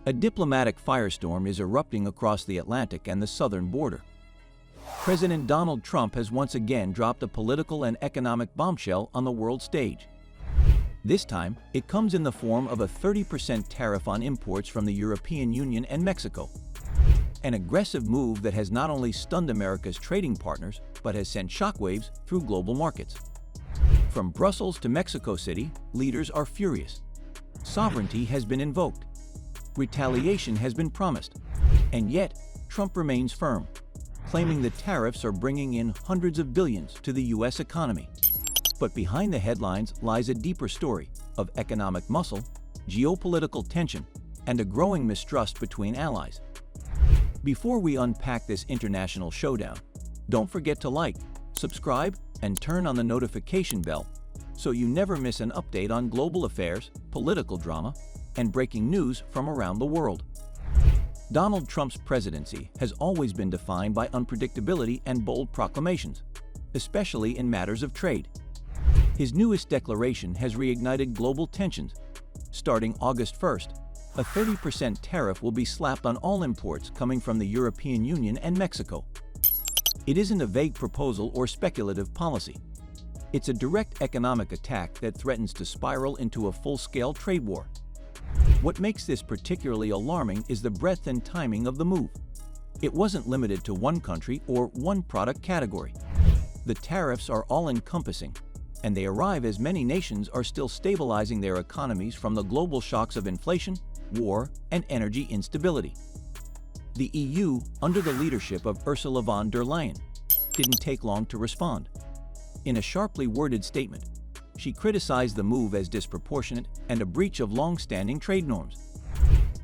A diplomatic firestorm is erupting across the Atlantic and the southern border. President Donald Trump has once again dropped a political and economic bombshell on the world stage. This time, it comes in the form of a 30% tariff on imports from the European Union and Mexico. An aggressive move that has not only stunned America's trading partners, but has sent shockwaves through global markets. From Brussels to Mexico City, leaders are furious. Sovereignty has been invoked. Retaliation has been promised. And yet, Trump remains firm, claiming the tariffs are bringing in hundreds of billions to the U.S. economy. But behind the headlines lies a deeper story of economic muscle, geopolitical tension, and a growing mistrust between allies. Before we unpack this international showdown, don't forget to like, subscribe, and turn on the notification bell so you never miss an update on global affairs, political drama, and breaking news from around the world. Donald Trump's presidency has always been defined by unpredictability and bold proclamations, especially in matters of trade. His newest declaration has reignited global tensions. Starting August 1st, a 30% tariff will be slapped on all imports coming from the European Union and Mexico. It isn't a vague proposal or speculative policy. It's a direct economic attack that threatens to spiral into a full-scale trade war. What makes this particularly alarming is the breadth and timing of the move. It wasn't limited to one country or one product category. The tariffs are all-encompassing, and they arrive as many nations are still stabilizing their economies from the global shocks of inflation, war, and energy instability. The EU, under the leadership of Ursula von der Leyen, didn't take long to respond. In a sharply worded statement, she criticized the move as disproportionate and a breach of long-standing trade norms.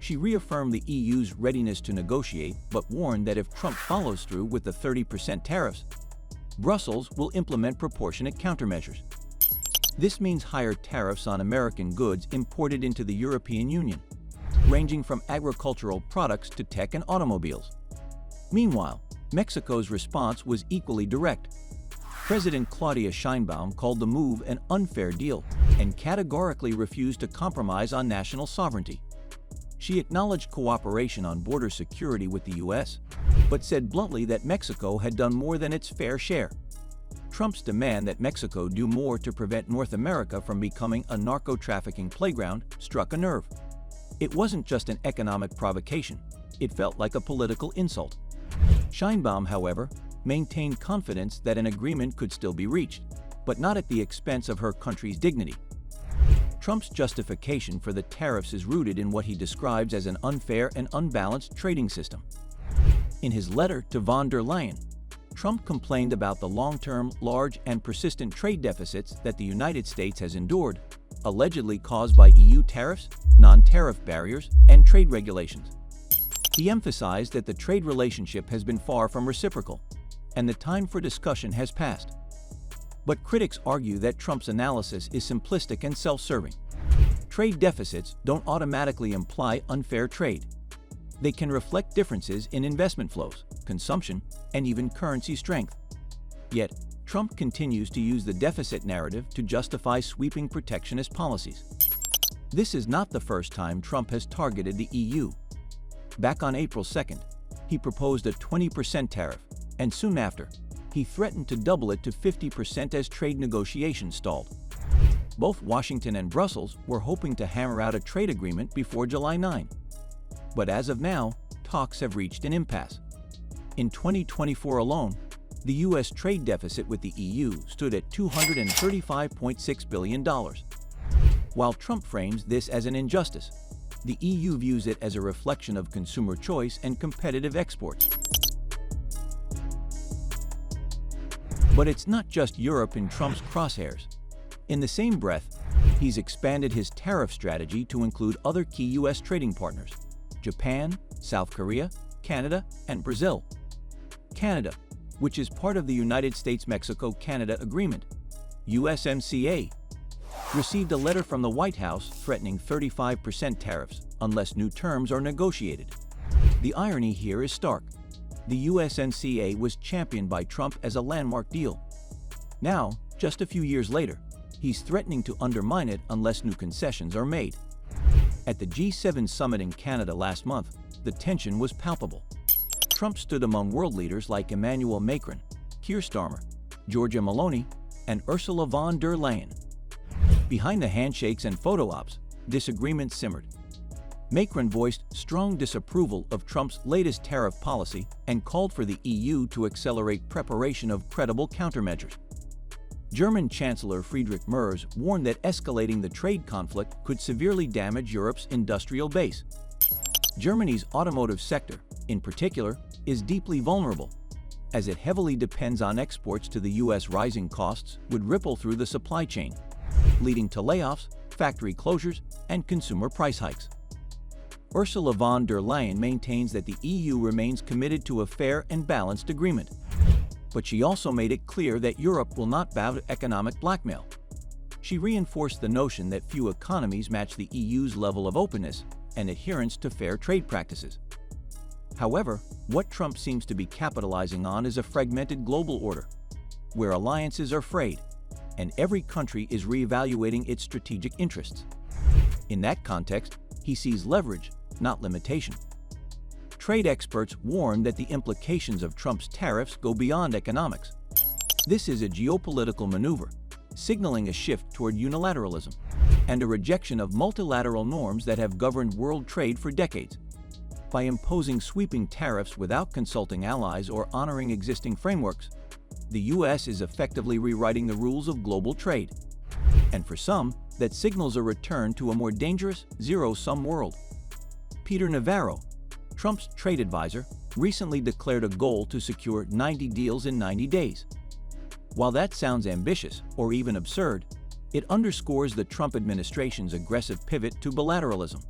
She reaffirmed the EU's readiness to negotiate, but warned that if Trump follows through with the 30% tariffs, Brussels will implement proportionate countermeasures. This means higher tariffs on American goods imported into the European Union, ranging from agricultural products to tech and automobiles. Meanwhile, Mexico's response was equally direct. President Claudia Sheinbaum called the move an unfair deal and categorically refused to compromise on national sovereignty. She acknowledged cooperation on border security with the U.S., but said bluntly that Mexico had done more than its fair share. Trump's demand that Mexico do more to prevent North America from becoming a narco-trafficking playground struck a nerve. It wasn't just an economic provocation, it felt like a political insult. Sheinbaum, however, maintained confidence that an agreement could still be reached, but not at the expense of her country's dignity. Trump's justification for the tariffs is rooted in what he describes as an unfair and unbalanced trading system. In his letter to von der Leyen, Trump complained about the long-term, large, and persistent trade deficits that the United States has endured, allegedly caused by EU tariffs, non-tariff barriers, and trade regulations. He emphasized that the trade relationship has been far from reciprocal, and the time for discussion has passed. But critics argue that Trump's analysis is simplistic and self-serving. Trade deficits don't automatically imply unfair trade. They can reflect differences in investment flows, consumption, and even currency strength. Yet, Trump continues to use the deficit narrative to justify sweeping protectionist policies. This is not the first time Trump has targeted the EU. Back on April 2nd, he proposed a 20% tariff, and soon after, he threatened to double it to 50% as trade negotiations stalled. Both Washington and Brussels were hoping to hammer out a trade agreement before July 9. But as of now, talks have reached an impasse. In 2024 alone, the U.S. trade deficit with the EU stood at $235.6 billion. While Trump frames this as an injustice, the EU views it as a reflection of consumer choice and competitive exports. But it's not just Europe in Trump's crosshairs. In the same breath, he's expanded his tariff strategy to include other key U.S. trading partners: Japan, South Korea, Canada, and Brazil. Canada, which is part of the United States-Mexico-Canada Agreement, USMCA, received a letter from the White House threatening 35% tariffs unless new terms are negotiated. The irony here is stark. The USMCA was championed by Trump as a landmark deal. Now, just a few years later, he's threatening to undermine it unless new concessions are made. At the G7 summit in Canada last month, the tension was palpable. Trump stood among world leaders like Emmanuel Macron, Keir Starmer, Giorgia Meloni, and Ursula von der Leyen. Behind the handshakes and photo ops, disagreements simmered. Macron voiced strong disapproval of Trump's latest tariff policy and called for the EU to accelerate preparation of credible countermeasures. German Chancellor Friedrich Merz warned that escalating the trade conflict could severely damage Europe's industrial base. Germany's automotive sector, in particular, is deeply vulnerable, as it heavily depends on exports to the US. Rising costs would ripple through the supply chain, leading to layoffs, factory closures, and consumer price hikes. Ursula von der Leyen maintains that the EU remains committed to a fair and balanced agreement. But she also made it clear that Europe will not bow to economic blackmail. She reinforced the notion that few economies match the EU's level of openness and adherence to fair trade practices. However, what Trump seems to be capitalizing on is a fragmented global order, where alliances are frayed, and every country is reevaluating its strategic interests. In that context, he sees leverage, not limitation. Trade experts warn that the implications of Trump's tariffs go beyond economics. This is a geopolitical maneuver, signaling a shift toward unilateralism and a rejection of multilateral norms that have governed world trade for decades. By imposing sweeping tariffs without consulting allies or honoring existing frameworks, the US is effectively rewriting the rules of global trade. And for some, that signals a return to a more dangerous, zero-sum world. Peter Navarro, Trump's trade advisor, recently declared a goal to secure 90 deals in 90 days. While that sounds ambitious or even absurd, it underscores the Trump administration's aggressive pivot to bilateralism.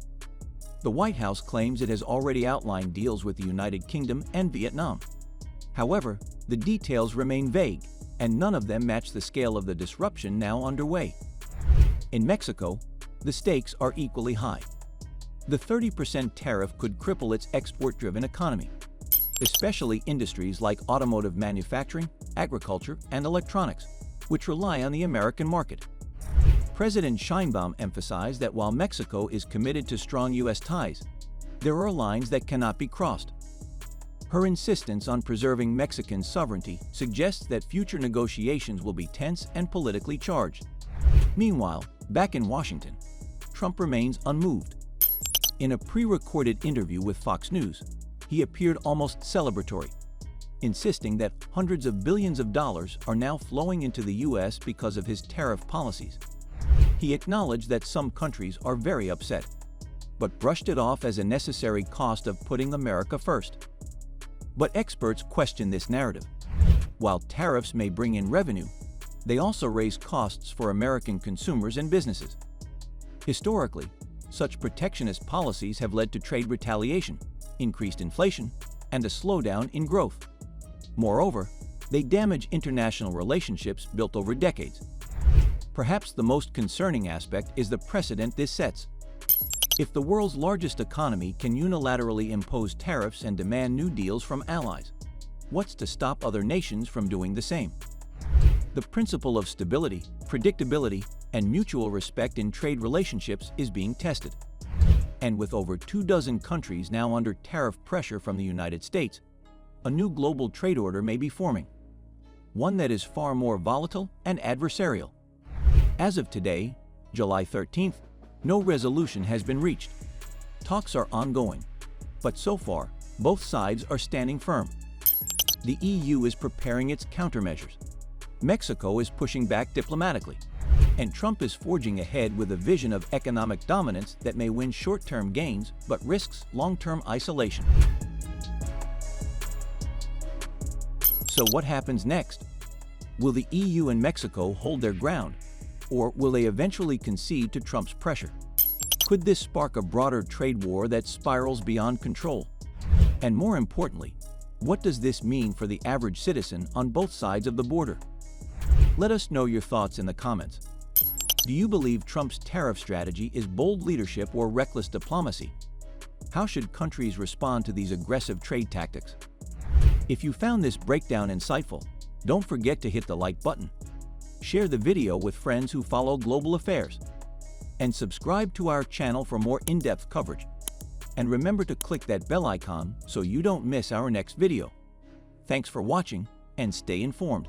The White House claims it has already outlined deals with the United Kingdom and Vietnam. However, the details remain vague, and none of them match the scale of the disruption now underway. In Mexico, the stakes are equally high. The 30% tariff could cripple its export-driven economy, especially industries like automotive manufacturing, agriculture, and electronics, which rely on the American market. President Sheinbaum emphasized that while Mexico is committed to strong U.S. ties, there are lines that cannot be crossed. Her insistence on preserving Mexican sovereignty suggests that future negotiations will be tense and politically charged. Meanwhile, back in Washington, Trump remains unmoved. In a pre-recorded interview with Fox News, he appeared almost celebratory, insisting that hundreds of billions of dollars are now flowing into the U.S. because of his tariff policies. He acknowledged that some countries are very upset, but brushed it off as a necessary cost of putting America first. But experts question this narrative. While tariffs may bring in revenue, they also raise costs for American consumers and businesses. Historically, such protectionist policies have led to trade retaliation, increased inflation, and a slowdown in growth. Moreover, they damage international relationships built over decades. Perhaps the most concerning aspect is the precedent this sets. If the world's largest economy can unilaterally impose tariffs and demand new deals from allies, what's to stop other nations from doing the same? The principle of stability, predictability, and mutual respect in trade relationships is being tested. And with over 24 countries now under tariff pressure from the United States, a new global trade order may be forming, one that is far more volatile and adversarial. As of today, July 13th, no resolution has been reached. Talks are ongoing, but so far, both sides are standing firm. The EU is preparing its countermeasures. Mexico is pushing back diplomatically, and Trump is forging ahead with a vision of economic dominance that may win short-term gains but risks long-term isolation. So what happens next? Will the EU and Mexico hold their ground, or will they eventually concede to Trump's pressure? Could this spark a broader trade war that spirals beyond control? And more importantly, what does this mean for the average citizen on both sides of the border? Let us know your thoughts in the comments. Do you believe Trump's tariff strategy is bold leadership or reckless diplomacy? How should countries respond to these aggressive trade tactics? If you found this breakdown insightful, don't forget to hit the like button. Share the video with friends who follow global affairs. and subscribe to our channel for more in-depth coverage. And remember to click that bell icon so you don't miss our next video. Thanks for watching and stay informed.